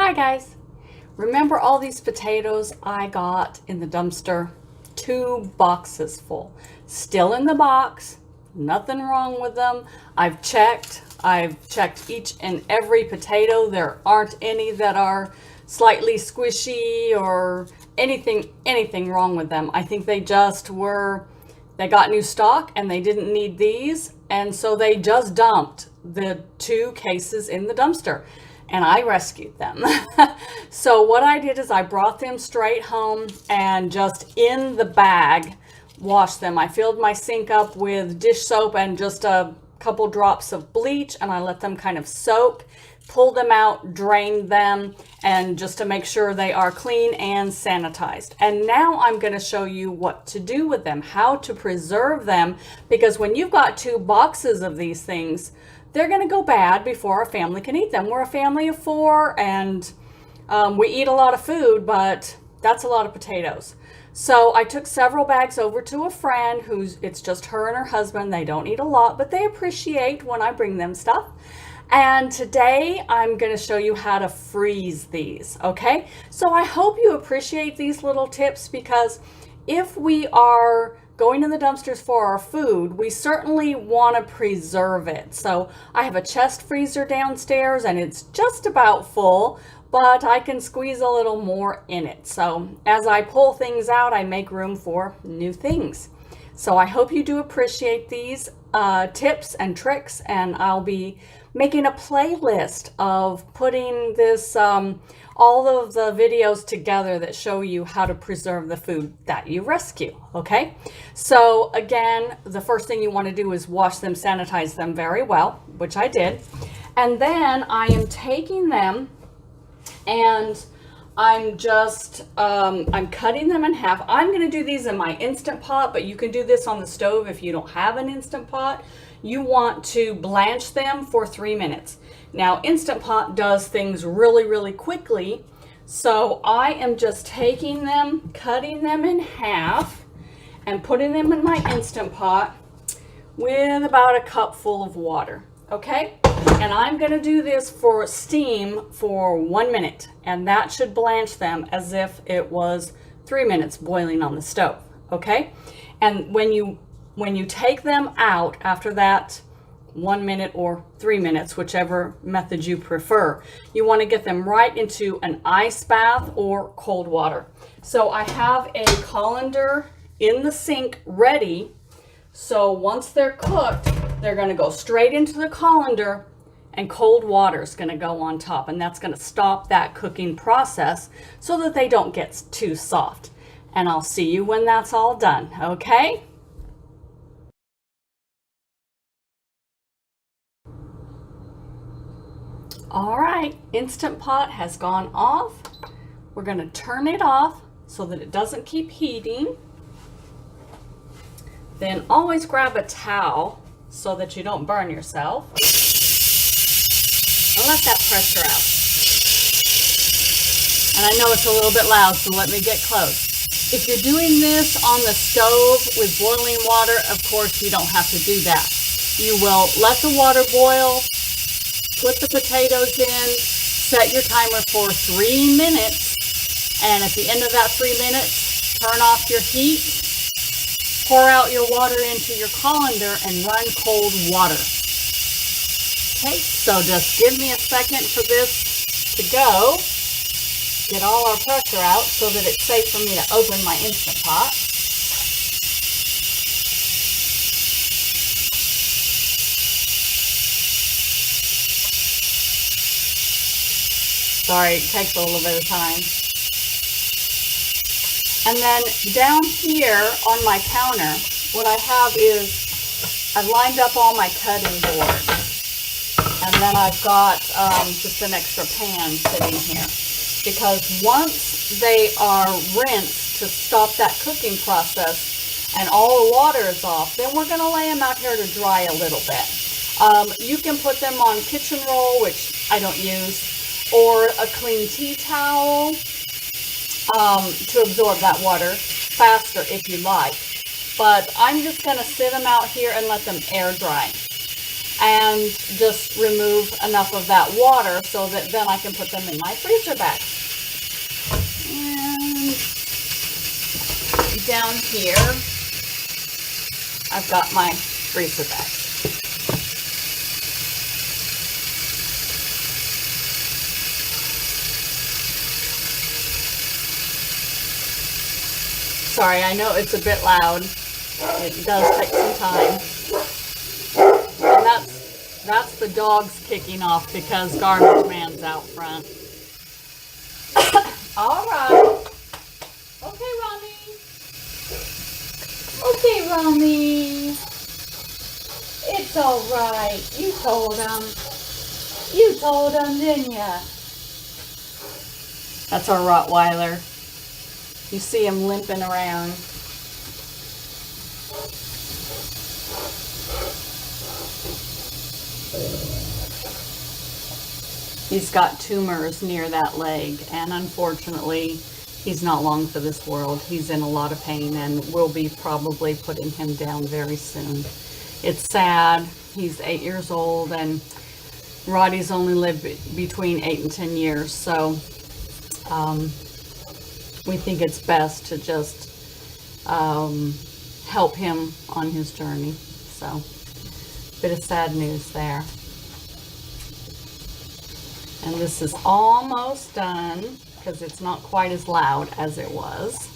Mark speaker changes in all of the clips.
Speaker 1: Hi guys. Remember all these potatoes I got in the dumpster? 2 boxes full. Still in the box. Nothing wrong with them. I've checked each and every potato. There aren't any that are slightly squishy or anything wrong with them. I think they got new stock and they didn't need these, and so they just dumped the 2 cases in the dumpster and I rescued them. So what I did is I brought them straight home and just in the bag washed them. I filled my sink up with dish soap and just a couple drops of bleach, and I let them kind of soak, pulled them out, drained them, and just to make sure they are clean and sanitized. And now I'm going to show you what to do with them, how to preserve them, because when you've got 2 boxes of these things, they're going to go bad before our family can eat them. We're a family of 4, and we eat a lot of food, but that's a lot of potatoes. So I took several bags over to a friend it's just her and her husband. They don't eat a lot, but they appreciate when I bring them stuff. And today I'm going to show you how to freeze these, okay? So I hope you appreciate these little tips, because if we are going in the dumpsters for our food, we certainly want to preserve it. So I have a chest freezer downstairs and it's just about full, but I can squeeze a little more in it. So as I pull things out, I make room for new things. So I hope you do appreciate these tips and tricks, and I'll be making a playlist of putting this all of the videos together that show you how to preserve the food that you rescue, okay? So again, the first thing you want to do is wash them, sanitize them very well, which I did. And then I am taking them and I'm just, I'm cutting them in half. I'm going to do these in my Instant Pot, but you can do this on the stove if you don't have an Instant Pot. You want to blanch them for 3 minutes. Now, Instant Pot does things really quickly. So I am just taking them, cutting them in half, and putting them in my Instant Pot with about a cup full of water, okay? And I'm going to do this for steam for 1 minute, and that should blanch them as if it was 3 minutes boiling on the stove, okay? And when you take them out after that 1 minute or 3 minutes, whichever method you prefer, you want to get them right into an ice bath or cold water. So I have a colander in the sink ready. So once they're cooked, they're going to go straight into the colander, and cold water is going to go on top, and that's going to stop that cooking process so that they don't get too soft. And I'll see you when that's all done, okay? All right, Instant Pot has gone off. We're going to turn it off so that it doesn't keep heating. Then always grab a towel so that you don't burn yourself. And let that pressure out. And I know it's a little bit loud, so let me get close. If you're doing this on the stove with boiling water, of course you don't have to do that. You will let the water boil, put the potatoes in, set your timer for 3 minutes, and at the end of that 3 minutes, turn off your heat, pour out your water into your colander, and run cold water. Okay, so just give me a second for this to go, get all our pressure out so that it's safe for me to open my Instant Pot. Sorry, it takes a little bit of time. And then down here on my counter, what I have is I've lined up all my cutting boards. And then I've got just an extra pan sitting here. Because once they are rinsed to stop that cooking process and all the water is off, then we're going to lay them out here to dry a little bit. You can put them on kitchen roll, which I don't use, or a clean tea towel to absorb that water faster if you like. But I'm just going to sit them out here and let them air dry. and just remove enough of that water so that then I can put them in my freezer bag. And down here, I've got my freezer bag. Sorry, I know it's a bit loud. It does take some time. And that's the dogs kicking off because garbage man's out front. All right. Okay, Ronnie. Okay, Ronnie. It's all right. You told him. You told him, didn't ya? That's our Rottweiler. You see him limping around. He's got tumors near that leg, and unfortunately, he's not long for this world. He's in a lot of pain, and we'll be probably putting him down very soon. It's sad. He's 8 years old, and Roddy's only lived between 8 and 10 years, so we think it's best to just help him on his journey. So, bit of sad news there. And this is almost done because it's not quite as loud as it was.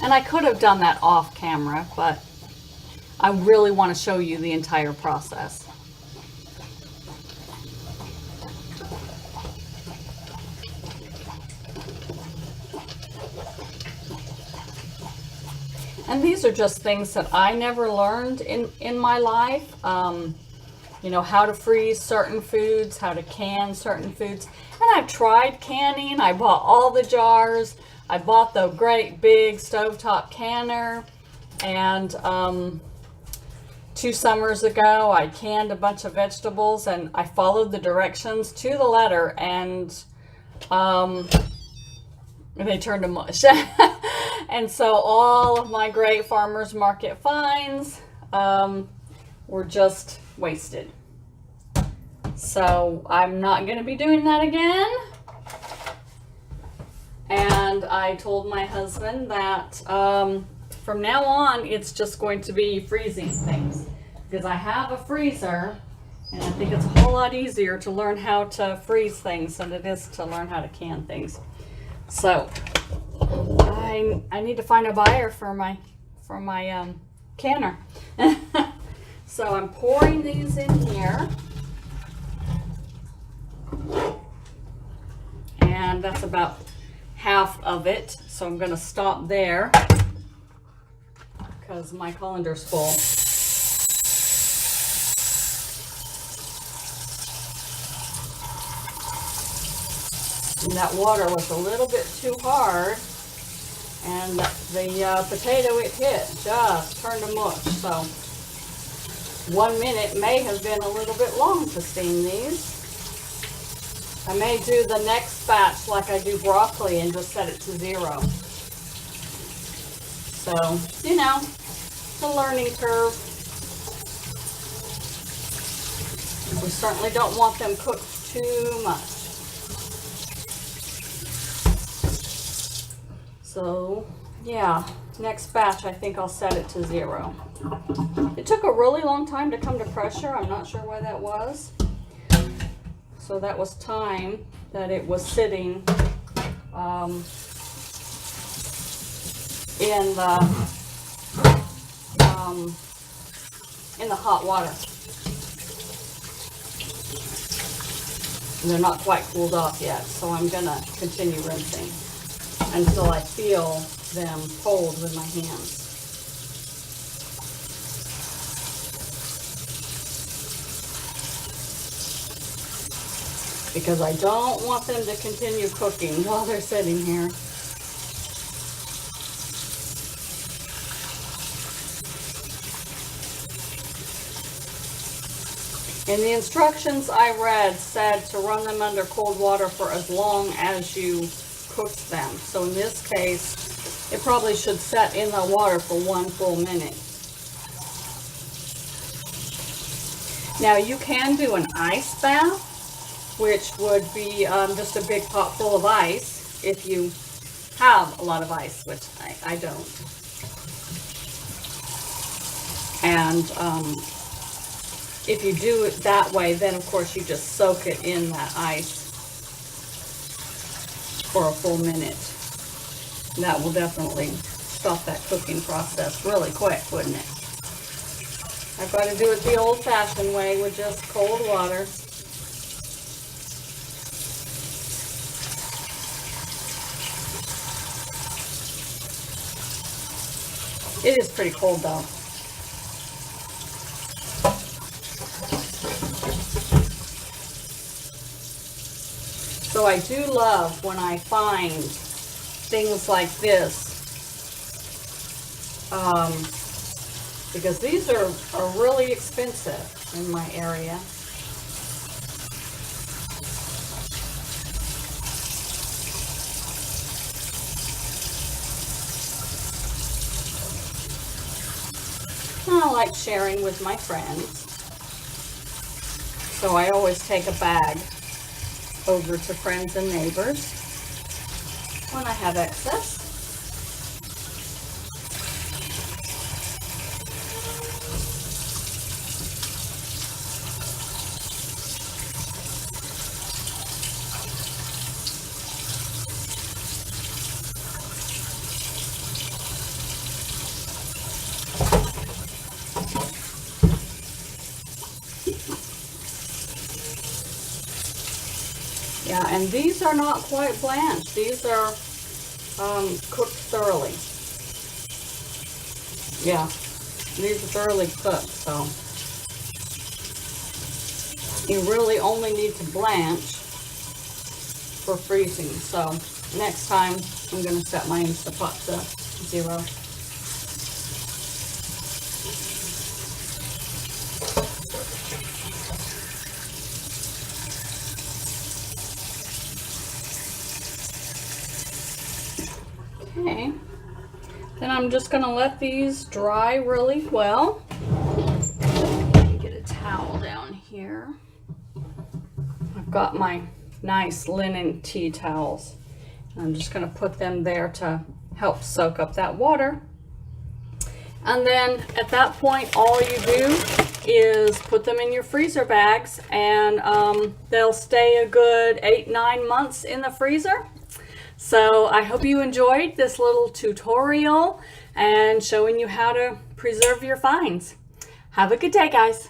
Speaker 1: And I could have done that off camera, but I really want to show you the entire process. And these are just things that I never learned in my life. You know, how to freeze certain foods, how to can certain foods. And I've tried canning. I bought all the jars. I bought the great big stovetop canner. And 2 summers ago, I canned a bunch of vegetables and I followed the directions to the letter, and they turned to mush. And so all of my great farmers market finds were just wasted. So I'm not going to be doing that again. And I told my husband that from now on it's just going to be freezing things, because I have a freezer and I think it's a whole lot easier to learn how to freeze things than it is to learn how to can things. So I need to find a buyer for my canner. So I'm pouring these in here, and that's about half of it. So I'm going to stop there because my colander's full. And that water was a little bit too hard, and the potato it hit just turned to mush. So 1 minute may have been a little bit long to steam these. I may do the next batch like I do broccoli and just set it to 0. So, you know, it's a learning curve. We certainly don't want them cooked too much. So, yeah, next batch I think I'll set it to 0. It took a really long time to come to pressure. I'm not sure why that was. So that was time that it was sitting in the hot water. And they're not quite cooled off yet, so I'm gonna continue rinsing until I feel them cold with my hands. Because I don't want them to continue cooking while they're sitting here. And the instructions I read said to run them under cold water for as long as you cooked them. So in this case, it probably should set in the water for 1 full minute. Now you can do an ice bath, which would be just a big pot full of ice if you have a lot of ice, which I don't. And if you do it that way, then of course you just soak it in that ice for a full minute. And that will definitely stop that cooking process really quick, wouldn't it? I've got to do it the old-fashioned way with just cold water. It is pretty cold though. So I do love when I find things like this, because these are really expensive in my area. I like sharing with my friends, so I always take a bag over to friends and neighbors when I have excess. Yeah, and these are not quite blanched. These are cooked thoroughly. Yeah, these are thoroughly cooked, so you really only need to blanch for freezing. So next time I'm going to set my Instapot to 0. Okay, then I'm just going to let these dry really well. Get a towel down here. I've got my nice linen tea towels. I'm just going to put them there to help soak up that water. And then at that point, all you do is put them in your freezer bags, and they'll stay a good 8-9 months in the freezer. So I hope you enjoyed this little tutorial and showing you how to preserve your finds. Have a good day, guys.